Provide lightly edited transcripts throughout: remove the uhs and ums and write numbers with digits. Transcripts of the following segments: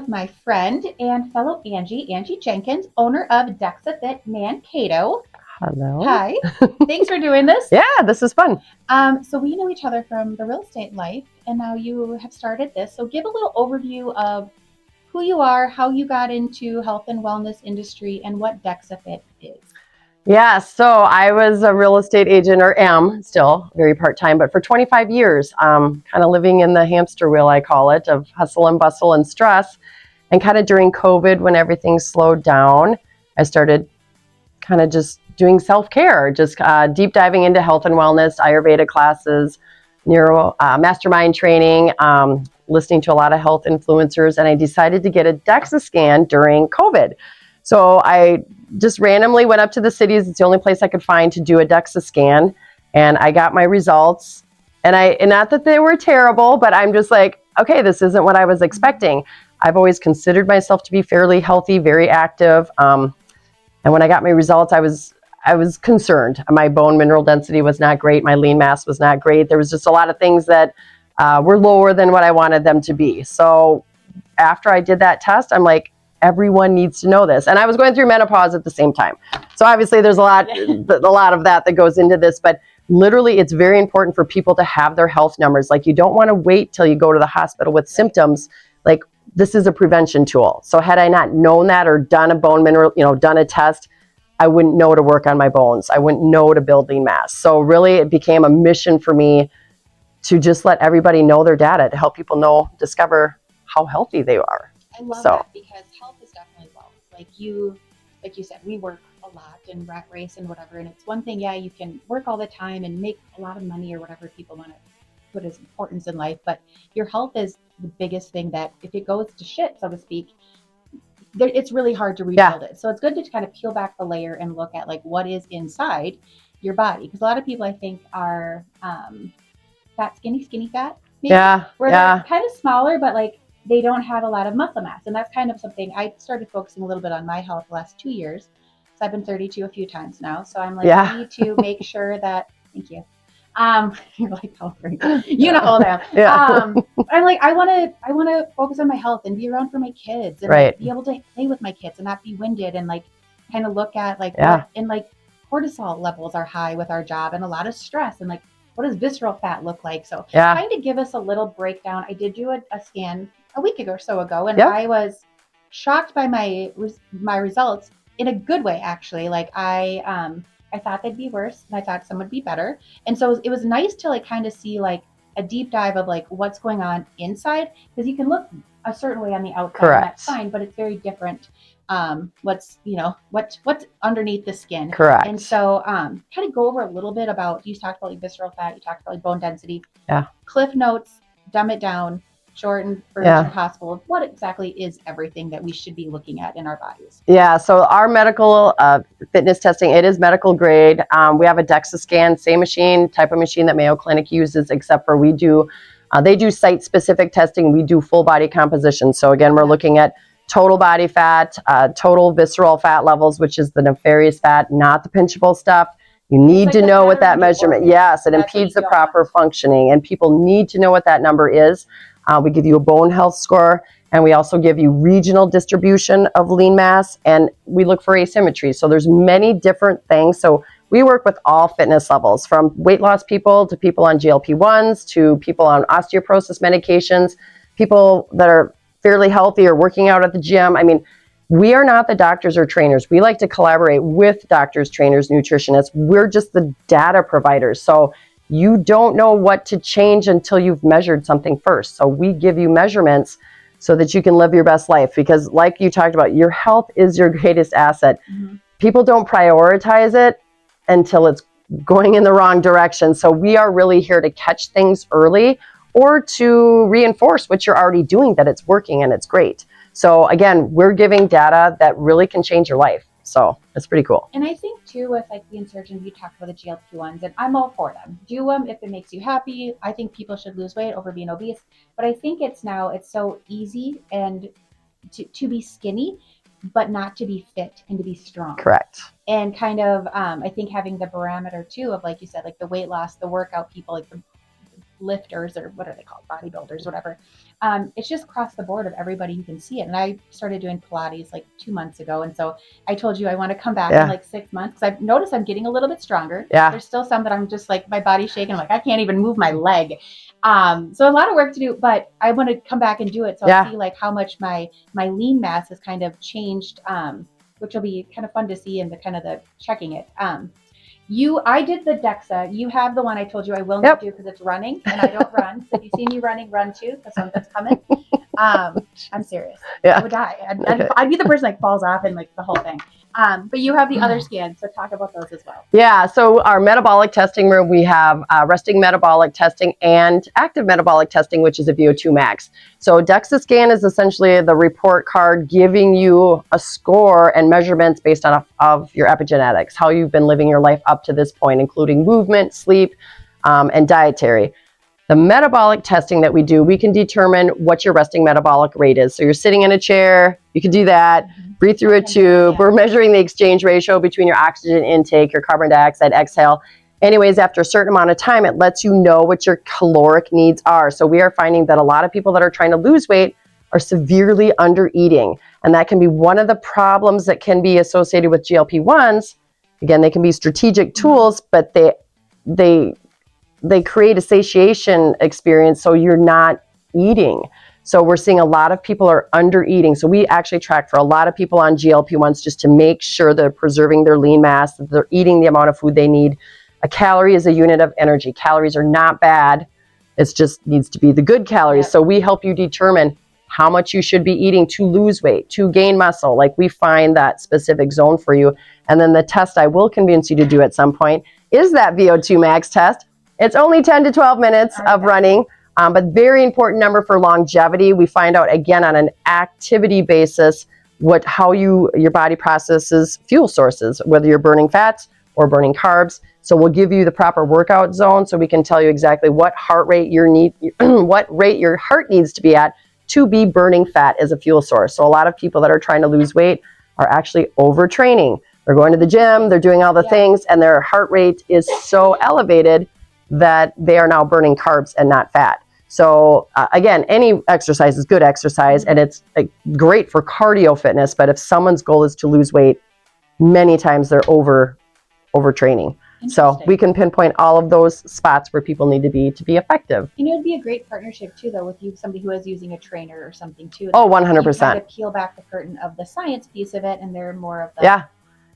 with my friend and fellow Angie Jenkins, owner of DexaFit Mankato. Hello. Hi. Thanks for doing this. Yeah, this is fun. So we know each other from the real estate life, and now you have started this. So give a little overview of who you are, how you got into health and wellness industry, and what DexaFit is. Yeah, so I was a real estate agent, or am still, very part-time, but for 25 years, kind of living in the hamster wheel, I call it, of hustle and bustle and stress. And kind of during COVID, when everything slowed down, I started kind of just doing self-care, just deep diving into health and wellness, Ayurveda classes, neuro mastermind training, listening to a lot of health influencers, and I decided to get a Dexa scan during COVID. So I just randomly went up to the cities. It's the only place I could find to do a Dexa scan, and I got my results. And not that they were terrible, but I'm just like, okay, this isn't what I was expecting. I've always considered myself to be fairly healthy, very active. And when I got my results, I was concerned. My bone mineral density was not great. My lean mass was not great. There was just a lot of things that were lower than what I wanted them to be. So after I did that test, I'm like, everyone needs to know this. And I was going through menopause at the same time. So obviously there's a lot of that goes into this, but literally it's very important for people to have their health numbers. Like, you don't want to wait till you go to the hospital with symptoms. Like, this is a prevention tool. So had I not known that or done a bone mineral, done a test, I wouldn't know to work on my bones. I wouldn't know to build lean mass. So really it became a mission for me to just let everybody know their data, to help people discover how healthy they are. I love that, because health is definitely wealth. Like you said, we work a lot in rat race and whatever, and it's one thing, yeah, you can work all the time and make a lot of money or whatever people want to put as importance in life, but your health is the biggest thing that if it goes to shit, so to speak, it's really hard to rebuild it. So it's good to kind of peel back the layer and look at like what is inside your body, because a lot of people I think are fat, skinny fat, maybe, where they're kind of smaller, but like they don't have a lot of muscle mass. And that's kind of something I started focusing a little bit on my health the last 2 years. So I've been 32 a few times now. So I'm like, I need to make sure that, thank you. You're like, oh, great. You know that. I'm like, I want to focus on my health and be around for my kids and like, be able to play with my kids and not be winded, and like kind of look at like what, and like cortisol levels are high with our job and a lot of stress, and like what does visceral fat look like? So kind of give us a little breakdown. I did do a scan a week or so ago, and I was shocked by my results in a good way, actually. Like I thought they'd be worse, and I thought some would be better. And so it was nice to like kind of see like a deep dive of like what's going on inside, because you can look a certain way on the outside, and that's fine, but it's very different. What's underneath the skin. And so kind of go over a little bit about, you talked about like visceral fat, you talked about like bone density. Cliff notes, dumb it down, shortened version possible of what exactly is everything that we should be looking at in our bodies. So our medical fitness testing, it is medical grade. We have a Dexa scan, same type of machine that Mayo Clinic uses, except for they do site specific testing. We do full body composition. So again, we're looking at total body fat, total visceral fat levels, which is the nefarious fat, not the pinchable stuff. You need to know what that measurement, it impedes the proper functioning, and people need to know what that number is. We give you a bone health score, and we also give you regional distribution of lean mass, and we look for asymmetry. So there's many different things. So we work with all fitness levels, from weight loss people to people on GLP-1s to people on osteoporosis medications, people that are fairly healthy or working out at the gym. I mean, we are not the doctors or trainers. We like to collaborate with doctors, trainers, nutritionists. We're just the data providers. So you don't know what to change until you've measured something first. So we give you measurements so that you can live your best life, because like you talked about, your health is your greatest asset. People don't prioritize it until it's going in the wrong direction. So we are really here to catch things early, or to reinforce what you're already doing, that it's working and it's great. So again, we're giving data that really can change your life. So it's pretty cool. And I think too, with like the insertions, you talked about the GLP-1s, and I'm all for them. Do them if it makes you happy. I think people should lose weight over being obese, but I think it's so easy and to be skinny, but not to be fit and to be strong. And kind of, I think having the parameter too of, like you said, like the weight loss, the workout people, like the lifters, or what are they called, bodybuilders, whatever. It's just across the board of everybody who can see it. And I started doing Pilates like 2 months ago. And so I told you I want to come back in like 6 months because I've noticed I'm getting a little bit stronger. There's still some that I'm just like, my body's shaking. I'm like, I can't even move my leg. So a lot of work to do, but I want to come back and do it. So I'll see like how much my lean mass has kind of changed, which will be kind of fun to see in the kind of the checking it. I did the Dexa. You have the one I told you I will not do because it's running and I don't run. So if you see me running, run too because something's coming. I'm serious. I would die. I'd be the person that falls off and like the whole thing. But you have the other scans, so talk about those as well. Yeah, so our metabolic testing room, we have resting metabolic testing and active metabolic testing, which is a VO₂ Max. So Dexa scan is essentially the report card giving you a score and measurements based on of your epigenetics, how you've been living your life up to this point, including movement, sleep, and dietary. The metabolic testing that we do, we can determine what your resting metabolic rate is. So you're sitting in a chair, you can do that, breathe through a tube. We're measuring the exchange ratio between your oxygen intake, your carbon dioxide exhale. Anyways, after a certain amount of time, it lets you know what your caloric needs are. So we are finding that a lot of people that are trying to lose weight are severely under eating. And that can be one of the problems that can be associated with GLP-1s. Again, they can be strategic tools, but they create a satiation experience, so you're not eating. So we're seeing a lot of people are under eating. So we actually track for a lot of people on GLP-1s just to make sure they're preserving their lean mass, that they're eating the amount of food they need. A calorie is a unit of energy. Calories are not bad. It just needs to be the good calories. So we help you determine how much you should be eating to lose weight, to gain muscle. Like we find that specific zone for you. And then the test I will convince you to do at some point is that VO₂ Max test. It's only 10 to 12 minutes of running, but very important number for longevity. We find out again on an activity basis how your body processes fuel sources, whether you're burning fats or burning carbs. So we'll give you the proper workout zone so we can tell you exactly what heart rate what rate your heart needs to be at to be burning fat as a fuel source. So a lot of people that are trying to lose weight are actually overtraining. They're going to the gym, they're doing all the things, and their heart rate is so elevated that they are now burning carbs and not fat. So again, any exercise is good exercise, and it's great for cardio fitness. But if someone's goal is to lose weight, many times they're overtraining. So we can pinpoint all of those spots where people need to be effective. You know, it'd be a great partnership too, though, with somebody who is using a trainer or something too. Oh, 100%. Kind of peel back the curtain of the science piece of it, and they're more of the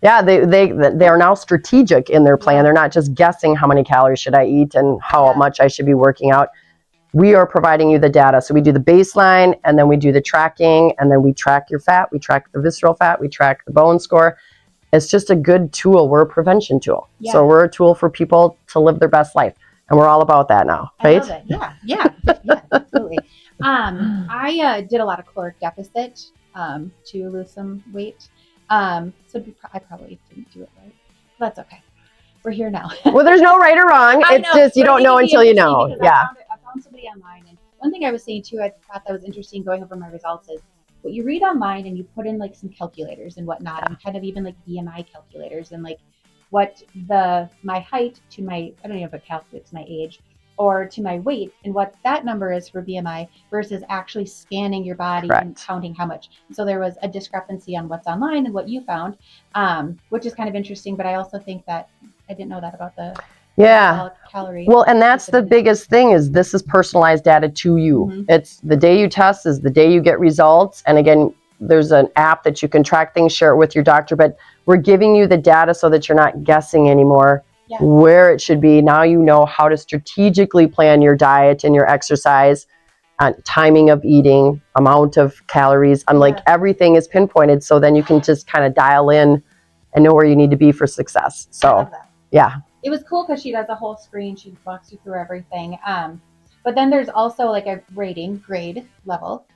they are now strategic in their plan. They're not just guessing how many calories should I eat and how much I should be working out. We are providing you the data. So we do the baseline, and then we do the tracking, and then we track your fat, we track the visceral fat, we track the bone score. It's just a good tool. We're a prevention tool. So we're a tool for people to live their best life. And we're all about that now, right? I love it. Yeah, absolutely. I did a lot of caloric deficit to lose some weight. So I probably didn't do it right. That's okay. We're here now. Well, there's no right or wrong. It's just you don't know until you know. I found somebody online, and one thing I was saying too, I thought that was interesting going over my results is what you read online and you put in like some calculators and whatnot, and kind of even like BMI calculators and like what my height to I don't even know if it calculates my age, or to my weight and what that number is for BMI versus actually scanning your body and counting how much. So there was a discrepancy on what's online and what you found, which is kind of interesting. But I also think that I didn't know that about the calorie. Well, and that's the biggest thing is this is personalized data to you. It's the day you test is the day you get results. And again, there's an app that you can track things, share it with your doctor, but we're giving you the data so that you're not guessing anymore where it should be. Now you know how to strategically plan your diet and your exercise, timing of eating, amount of calories. Like everything is pinpointed, so then you can just kind of dial in and know where you need to be for success. So it was cool because she does a whole screen. She walks you through everything. But then there's also like a grade level.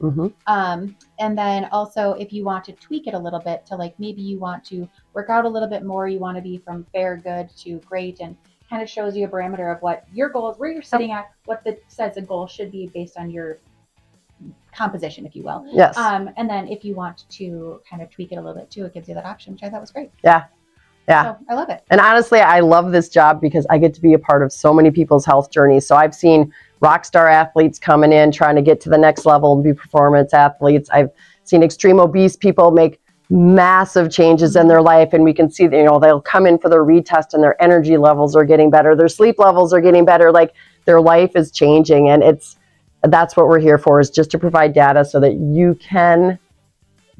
And then also if you want to tweak it a little bit to like, maybe you want to work out a little bit more, you want to be from fair, good to great, and kind of shows you a parameter of what your goal is, where you're sitting at, what says a goal should be based on your composition, if you will. And then if you want to kind of tweak it a little bit too, it gives you that option, which I thought was great. So I love it. And honestly, I love this job because I get to be a part of so many people's health journeys. So I've seen rock star athletes coming in, trying to get to the next level and be performance athletes. I've seen extreme obese people make massive changes in their life, and we can see that, you know, they'll come in for their retest and their energy levels are getting better, their sleep levels are getting better, like their life is changing. And that's what we're here for, is just to provide data so that you can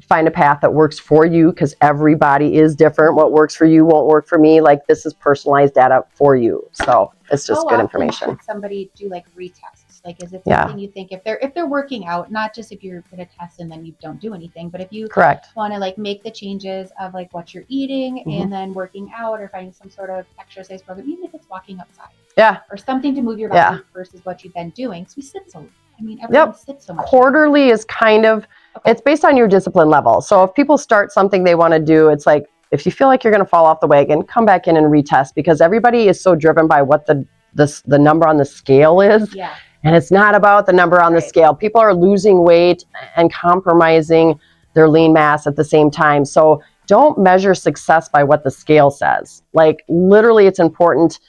find a path that works for you, because everybody is different. What works for you won't work for me. Like, this is personalized data for you. So it's just good information. Should somebody do like retests? Like, is it something you think if they're working out, not just if you're going to test and then you don't do anything, but if you want to like make the changes of like what you're eating and then working out or finding some sort of exercise program, even if it's walking outside, or something to move your body versus what you've been doing. So we sit so, I mean, everyone sits so much. Quarterly is kind of, it's based on your discipline level. So if people start something they want to do, it's like, if you feel like you're going to fall off the wagon, come back in and retest, because everybody is so driven by what the number on the scale is. Yeah. And it's not about the number on the scale. People are losing weight and compromising their lean mass at the same time. So don't measure success by what the scale says. Like, literally, it's important.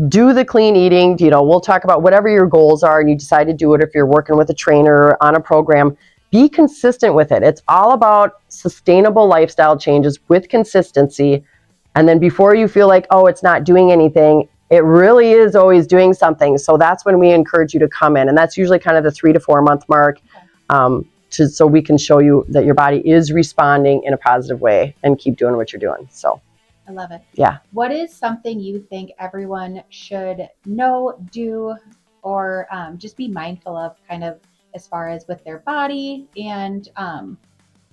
Do the clean eating. You know, we'll talk about whatever your goals are and you decide to do it. If you're working with a trainer on a program, be consistent with it. It's all about sustainable lifestyle changes with consistency. And then before you feel like, oh, it's not doing anything, it really is always doing something. So that's when we encourage you to come in. And that's usually kind of the 3 to 4 month mark, so we can show you that your body is responding in a positive way and keep doing what you're doing. So I love it. Yeah. What is something you think everyone should know, do, or just be mindful of, kind of as far as with their body, and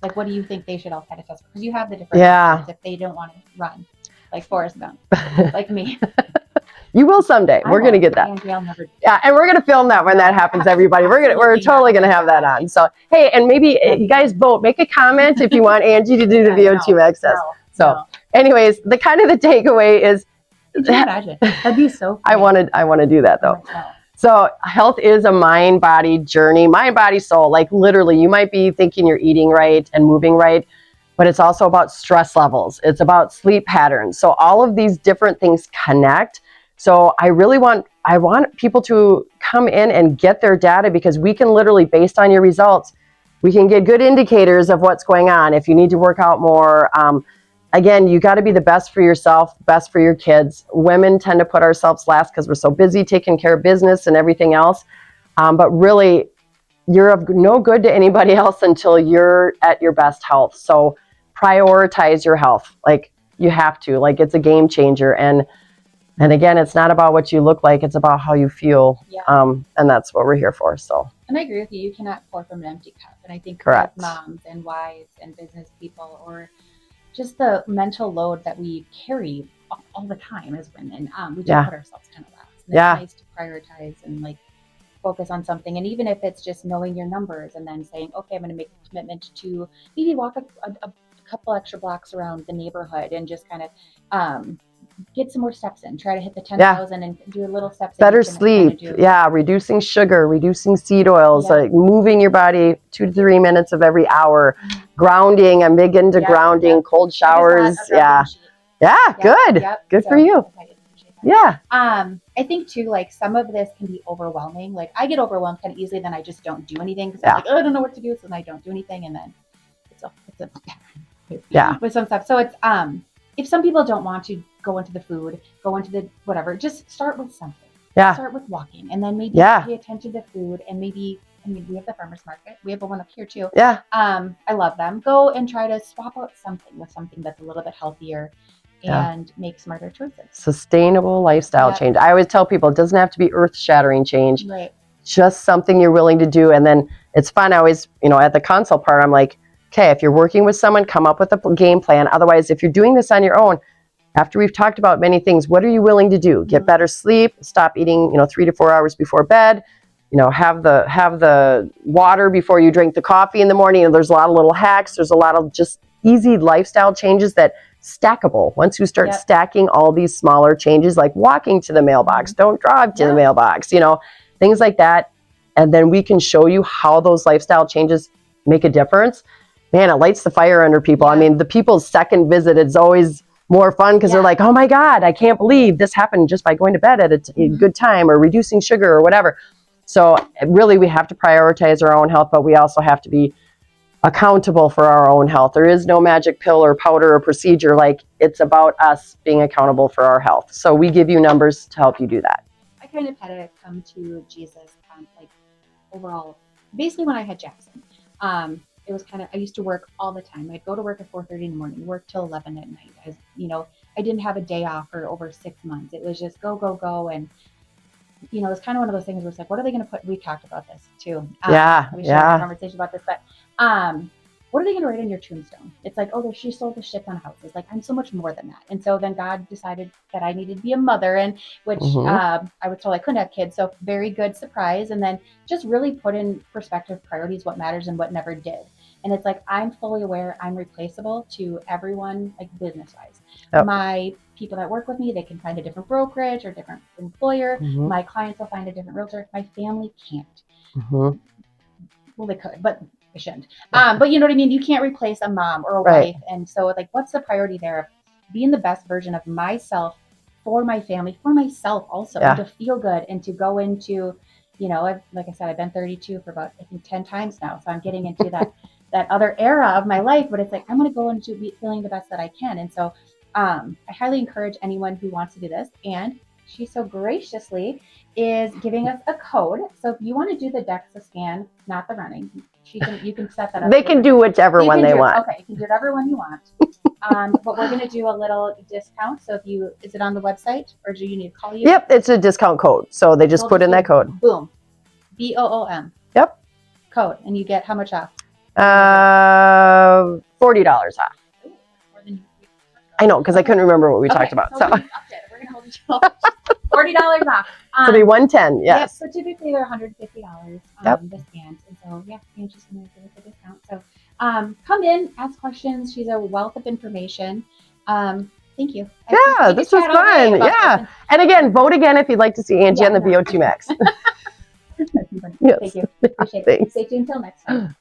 like, what do you think they should all kind of test? Because you have the different options if they don't want to run, like Forrest Gump, like me. You will someday. We're going to get that. Angie, I'll never do yeah, and we're going to film that when that happens, everybody. We're totally going to have that on. So, hey, and maybe you guys vote. Make a comment if you want Angie to do the VO₂ Max test. Anyways, the kind of the takeaway is, could you imagine? That'd be so funny. I want to do that though. So health is a mind, body journey, mind, body, soul. Like, literally, you might be thinking you're eating right and moving right, but it's also about stress levels. It's about sleep patterns. So all of these different things connect. So I want people to come in and get their data, because we can literally, based on your results, we can get good indicators of what's going on. If you need to work out more, again, you got to be the best for yourself, best for your kids. Women tend to put ourselves last because we're so busy taking care of business and everything else. But really, you're of no good to anybody else until you're at your best health. So prioritize your health. Like, you have to. Like, it's a game changer. And again, it's not about what you look like, it's about how you feel. And that's what we're here for. So. And I agree with you. You cannot pour from an empty cup. And I think as moms and wives and business people, or just the mental load that we carry all the time as women, we do put ourselves kind of last. And it's nice to prioritize and like focus on something. And even if it's just knowing your numbers and then saying, okay, I'm going to make a commitment to maybe walk a couple extra blocks around the neighborhood and just kind of get some more steps in, try to hit the 10,000 and do a little steps. Better sleep. Reducing sugar, reducing seed oils, like moving your body 2 to 3 minutes of every hour, grounding. I'm big into grounding, cold showers. Good for you. I think too, like, some of this can be overwhelming. Like, I get overwhelmed kind of easily, then I just don't do anything because I'm like, oh, I don't know what to do. So then I don't do anything. And then it's a pattern with some stuff. So it's, if some people don't want to go into the food, go into the whatever, just start with something. Start with walking, and then maybe pay attention to food. And maybe, I mean, we have the farmer's market. We have one up here too. I love them. Go and try to swap out something with something that's a little bit healthier and make smarter choices. Sustainable lifestyle change. I always tell people, it doesn't have to be earth-shattering change. Right. Just something you're willing to do. And then it's fun. I always, at the consult part, I'm like, okay, if you're working with someone, come up with a game plan. Otherwise, if you're doing this on your own, after we've talked about many things, what are you willing to do? Get better sleep, stop eating, 3 to 4 hours before bed, have the water before you drink the coffee in the morning. And there's a lot of little hacks. There's a lot of just easy lifestyle changes that stackable. Once you start stacking all these smaller changes, like walking to the mailbox, don't drive to the mailbox, things like that. And then we can show you how those lifestyle changes make a difference. Man, it lights the fire under people. I mean, the people's second visit is always more fun because they're like, oh my God, I can't believe this happened just by going to bed at a good time or reducing sugar or whatever. So really we have to prioritize our own health, but we also have to be accountable for our own health. There is no magic pill or powder or procedure. Like, it's about us being accountable for our health. So we give you numbers to help you do that. I kind of had to come to Jesus, like overall, basically when I had Jackson. It was kind of, I used to work all the time. I'd go to work at 4:30 in the morning, work till 11 at night. I didn't have a day off for over 6 months. It was just go, go, go. And, it was kind of one of those things where it's like, what are they going to put? We talked about this too. We should have a conversation about this, but what are they going to write on your tombstone? It's like, oh, she sold a shit ton of houses. Like, I'm so much more than that. And so then God decided that I needed to be a mother, and which I was told I couldn't have kids. So very good surprise. And then just really put in perspective priorities, what matters and what never did. And it's like, I'm fully aware I'm replaceable to everyone, like business wise. Yep. My people that work with me, they can find a different brokerage or different employer. My clients will find a different realtor. My family can't. Well, they could, but I shouldn't. But you know what I mean? You can't replace a mom or a wife. And so like, what's the priority there of being the best version of myself for my family, for myself also, and to feel good and to go into, like I said, I've been 32 for about, I think 10 times now. So I'm getting into that other era of my life, but it's like, I'm going to go into feeling the best that I can. And so I highly encourage anyone who wants to do this. And she so graciously is giving us a code. So if you want to do the Dexa scan, not the running, you can set that up. They can do whichever one they want. Okay, you can do whatever one you want. But we're going to do a little discount. So is it on the website, or do you need to call you? Yep, it's a discount code. So they just put in that code. Boom. BOOM. Yep. Code. And you get how much off? $40 off. I know, because I couldn't remember what we talked about. So we're going to hold you $40 off. So it'll be $110. Yes. Yep, so typically they're $150 the scans. And so Angie's going to give us a discount. So come in, ask questions. She's a wealth of information. Thank you. This was fun. Yeah. And again, vote again if you'd like to see Angie on the VO₂ Max. Thank you. Appreciate it. Stay tuned until next time.